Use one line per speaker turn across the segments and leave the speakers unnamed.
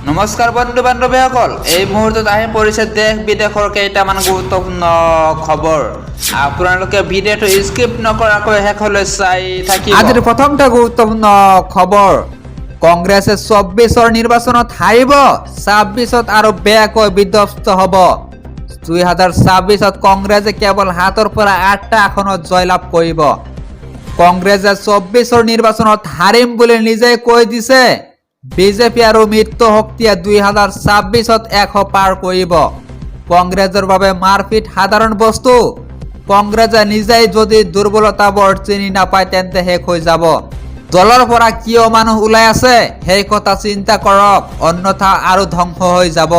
নমস্কাৰ বন্ধু বান্ধৱীসকল, এই মুহূৰ্তত আহি পৰিছে দেশ বিদেশৰ কেইটামান গুৰুত্বপূৰ্ণ খবৰ। আপোনালোকে ভিডিঅ'টো স্কিপ নকৰাকৈ শেষলৈ চাই থাকিব। আজিৰ প্ৰথমটা গুৰুত্বপূৰ্ণ খবৰ, কংগ্ৰেছে 24ৰ নিৰ্বাচনত হাৰিব, 26ত আৰু বেয়াকৈ বিধ্বস্ত হ'ব। 2026ত কংগ্ৰেছে কেৱল 7ৰ পৰা 8টা আসনত জয়লাভ কৰিব। কংগ্ৰেছে 24ৰ নিৰ্বাচনত হাৰিম বুলি নিজেই কৈ দিছে। বিজেপি আৰু মিত্ৰ শক্তিয়ে 2026ত 100 পাৰ কৰিব। কংগ্ৰেছৰ বাবে মাৰপিট সাধাৰণ বস্তু। কংগ্ৰেছে নিজেই যদি দুৰ্বলতাবোৰ চিনি নাপায় তেন্তে শেষ হৈ যাব। দলৰ পৰা কিয় মানুহ ওলাই আছে সেই কথা চিন্তা কৰক, অন্যথা আৰু ধ্বংস হৈ যাব,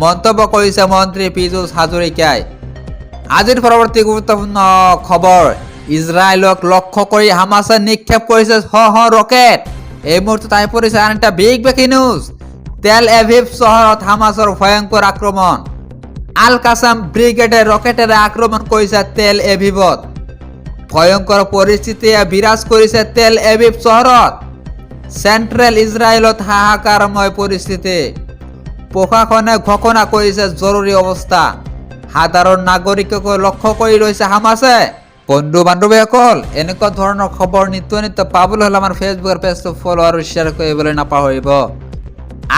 মন্তব্য কৰিছে মন্ত্ৰী পীযুষ হাজৰিকাই। আজিৰ পৰৱৰ্তী গুৰুত্বপূৰ্ণ খবৰ, ইজৰাইলক লক্ষ্য কৰি হামাছে নিক্ষেপ কৰিছে শ ৰকেট। এই মুহূৰ্তত আহি পৰিছে আন এটা বিগ ব্ৰেকিং নিউজ। তেল এভিভ চহৰত হামাছৰ ভয়ংকৰ আক্ৰমণ। আল কাছাম ব্ৰিগেডে ৰকেটেৰে আক্ৰমণ কৰিছে তেল এভিভত। ভয়ংকৰ পৰিস্থিতিয়ে বিৰাজ কৰিছে তেল এভিভ চহৰত। চেণ্ট্ৰেল ইজৰাইলত হাহাকাৰময় পৰিস্থিতি। প্ৰশাসনে ঘোষণা কৰিছে জৰুৰী অৱস্থা। সাধাৰণ নাগৰিকক লক্ষ্য কৰি ৰৈছে হামাছে। বন্ধু বান্ধৱীসকল, এনেকুৱা ধৰণৰ খবৰ নিত্য পাবলৈ হ'লে আমাৰ ফেচবুকৰ পেজটো ফলো আৰু শ্বেয়াৰ কৰিবলৈ নাপাহৰিব।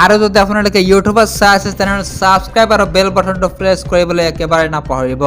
আৰু যদি আপোনালোকে ইউটিউবত চাই আছে তেনেহ'লে ছাবস্ক্ৰাইব আৰু বেল বাটনটো প্ৰেছ কৰিবলৈ একেবাৰে নাপাহৰিব।